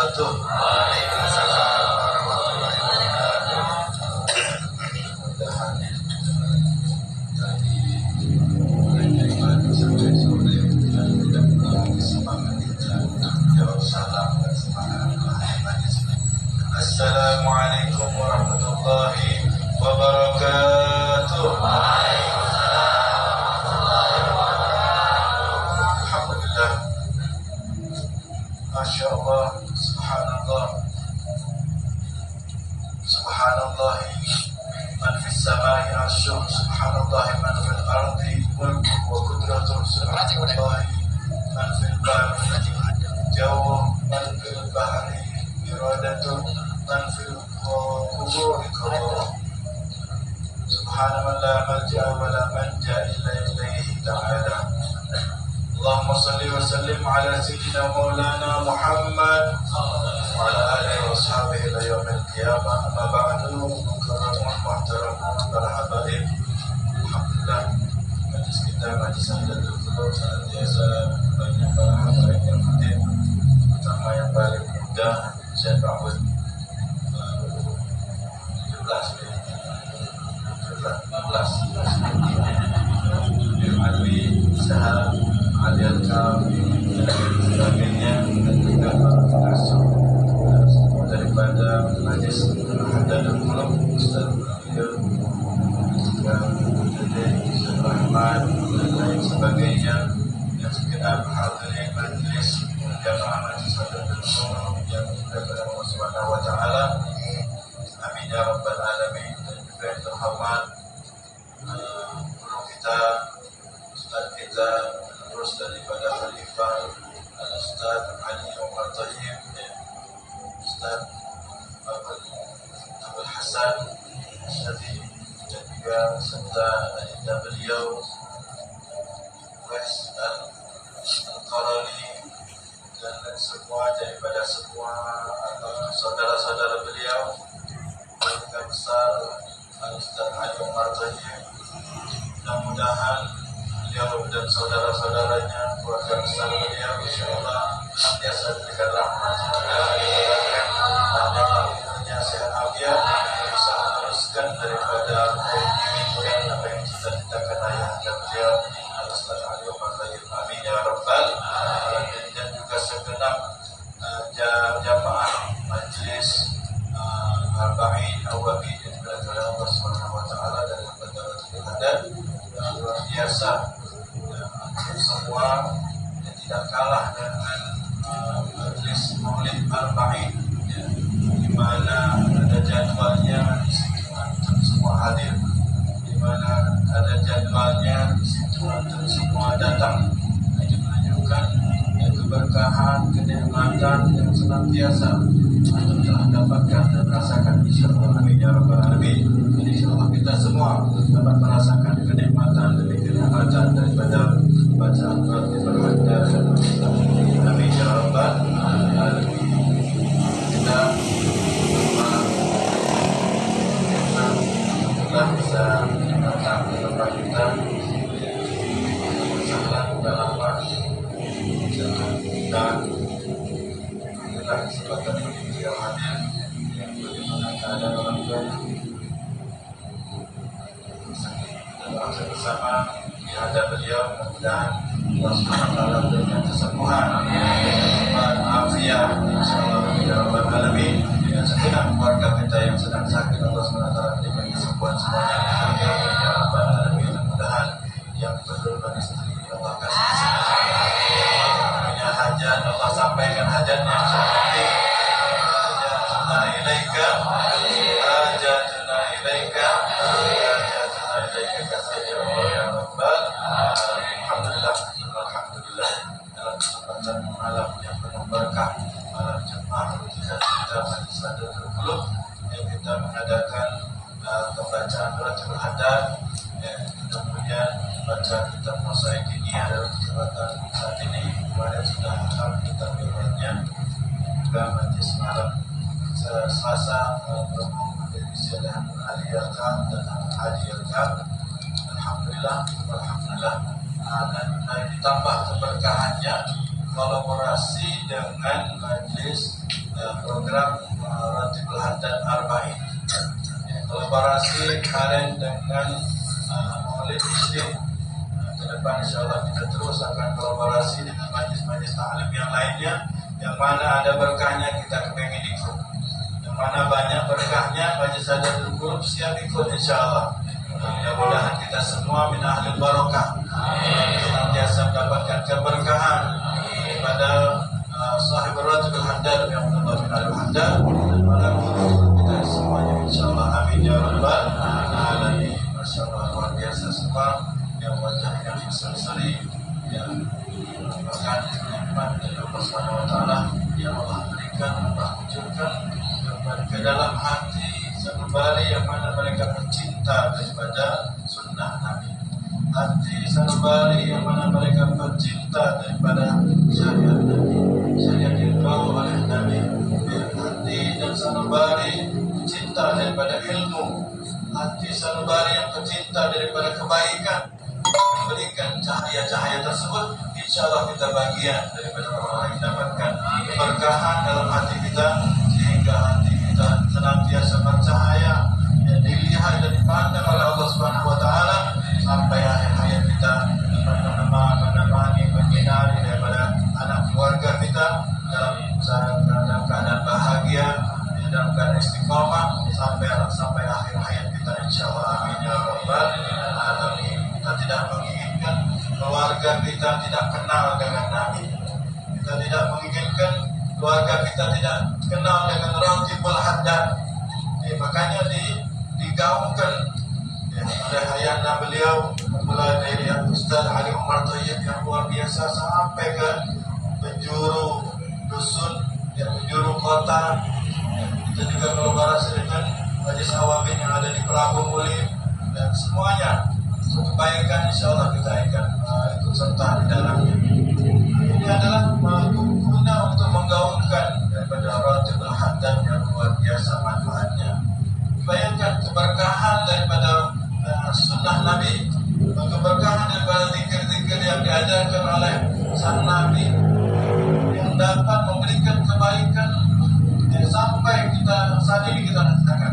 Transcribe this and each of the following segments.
wabarakatuh. Waalaikumsalam warahmatullahi wabarakatuh. Tadi mulai pagi sampai sore dan tidak mengurangi semangat kita untuk menjawab salam dan semangat majlis. Assalamualaikum warahmatullahi wabarakatuh. Alhamdulillah. Masya Allah, subhanallah, subhanallah, man fis samai arsyuh, subhanallah, man fil ardi mulku wa qudratuh, subhanallah, man fil barri jauh, man fil bahri iradatuh, man fil quburi qadar. Subhanallah, la malja'a wa la manja illa ilayhi ta'ala. اللهم صل وسلم على سيدنا مولانا محمد وعلى آله وأصحابه إلى يوم القيامة. أما بعد، مكرمون محترمون para habaib, alhamdulillah majlis kita majlis Ahliyatul Qulub senantiasa banyak para habaib yang hadir, terutama yang paling muda Syekh Mahmud 16 melalui usaha Adil kami dan sebagainya, dan juga pengasuh daripada majlis Ahliyatul Qulub Ustaz Abdul, juga Ustaz Rahman dan lain sebagainya yang segenap hadirin majlis jamaah majlis Ahliyatul Qulub yang dimuliakan Allah Subhanahu wa taala. Amin ya rabbal alamin. Dan juga yang terhormat guru kita, ustaz kita, terus daripada Khalifah Al-Ustaz Ali Omar Tayyib, Ustaz Abdul Hasan Syadi, dan juga serta adinda beliau Wes Al-Qarani, dan semua daripada semua saudara-saudara beliau, keluarga besar Al-Ustaz Ali Omar Tayyib. Mudah-mudahan beliau dan saudara-saudaranya, keluarga besar beliau, insyaAllah senantiasa diberikan rahmat, dan sehat afiat, bisa meneruskan daripada dan apa yang cita-citakan ayah dan beliau Al-Ustaz Ali Omar Tayyib. Amin ya rabbal alamin. Dan juga segenap jamaah majlis Arba'in Awwabi yang diberkati oleh Allah Subhanahu wa taala dan hadir luar biasa, semua yang tidak kalah dengan majlis Maulid Arba'in, di mana ada jadwalnya di situ antum semua hadir, di mana ada jadwalnya di situ antum semua datang. Ini menunjukkan keberkahan, kenikmatan yang senantiasa antum telah dapatkan dan rasakan, insyaallah. Amin ya rabbal alamin. Insyaallah kita semua dapat merasakan kenikmatan demi kenikmatan daripada bacaan Al-Fatihah dan amin ya rabbal alamin. Kita alhamdulillah bisa datang ke tempat kita. Salah sudah lama dan alhamdulillah kesempatan ini beliau hadir. Yang bagaimana keadaan orang tua, kita bersama di hadapan beliau, mudah-mudahan Allah Subhanahu wa taala berikan kesembuhan, afiat, insyaallah ya rabbal alamin. Dan segenap keluarga kita yang sedang sakit, Allah Subhanahu wa taala berikan kesembuhan semuanya, ya rabbal alamin. Mudah-mudahan yang berkorban istri Allah kasih kesembuhan, punya hajat Allah sampaikan hajatnya. Hajatuna ilaika, hajatuna ilaika, hajatuna ilaika kasih ya Allah ya rabbal alamin. Alhamdulillah, alhamdulillah. Dalam kesempatan malam yang penuh berkah, malam Jumat kita majlis Ahliyatul Qulub yang kita mengadakan pembacaan Baratul Hadad, kemudian baca kitab Mosaik ini adalah kesempatan saat ini kepada sudah kita pilihnya juga majlis malam Selasa divisi Aliyah dan Aliyah. Alhamdulillah, alhamdulillah. Dan ditambah keberkahannya kolaborasi dengan majlis program Ratibul Haddad Arba'in. Kolaborasi kalian dengan Maulid Muslim. Ke depan insyaAllah kita terus akan kolaborasi dengan majlis-majlis ta'lim yang lainnya, yang mana ada berkahnya kita kepengen ikut, yang mana banyak berkahnya majlis Hadatul Qulub siap ikut insyaAllah. Mudah-mudahan kita semua min ahlul barakah, senantiasa mendapatkan keberkahan daripada sahib Ratibul Haddad yang Abdullah bin Al-Haddad dan para guru kita semuanya insyaAllah. Amin ya rabbal alamin. Masyaallah, luar biasa semua yang wajahnya berseri-seri, yang merupakan nikmat dari Allah Subhanahu wa taala yang Allah berikan, Allah munculkan ke dalam hati sanubari yang mana mereka bercinta daripada sunnah Nabi, hati sanubari yang mana mereka bercinta daripada syariat Nabi, syariat yang dibawa oleh Nabi, hati dan sanubari cinta daripada ilmu, hati sanubari yang bercinta daripada kebaikan, memberikan cahaya-cahaya tersebut. InsyaAllah kita bagian daripada orang-orang yang dapatkan keberkahan dalam hati kita, sehingga hati kita senantiasa bercahaya, yang dilihat dan dipandang oleh Allah Subhanahu wa taala sampai akhir hayat kita, menemani, menyinari daripada anak keluarga kita dalam keadaan bahagia, dalam keadaan istiqomah sampai akhir hayat kita insyaallah. Amin ya rabbal alamin. Kita tidak menginginkan keluarga kita tidak kenal dengan Nabi. Kita tidak menginginkan keluarga kita tidak kenal dengan Ratibul Haddad. Makanya digaungkan oleh ayahanda beliau, mulai dari Ustaz Ali Umar Thayyib yang luar biasa sampai ke penjuru dusun, penjuru kota. Kita juga kolaborasi dengan Majlis Awabin yang ada di Prabu Muli, dan semuanya kebaikan insyaAllah kita akan ikut serta di dalamnya. Ini adalah guna untuk menggaungkan daripada Ratibul Haddad yang luar biasa manfaatnya. Bayangkan keberkahan daripada sunnah Nabi, keberkahan daripada zikir-zikir yang diajarkan oleh sang Nabi, yang dapat memberikan kebaikan sampai kita saat ini kita rasakan,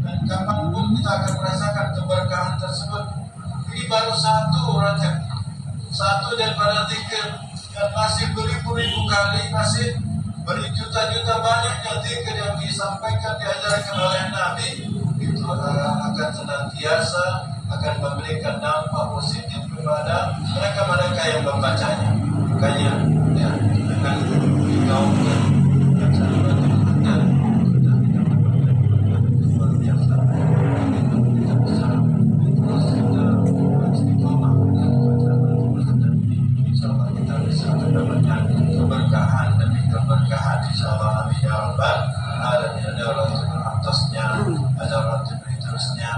dan kapanpun kita akan merasakan keberkahan tersebut. Ini baru satu daripada zikir yang masih beribu-ribu kali, masih berjuta-juta banyaknya zikir yang disampaikan, diajarkan oleh Nabi. Itu akan senantiasa akan memberikan dampak positif kepada mereka yang membacanya. Makanya dengan digaungkan keberkahan demi keberkahan insyaallah. Amin ya rabbal alamin. Ada Ratibul atasnya, ada Ratibul terusnya,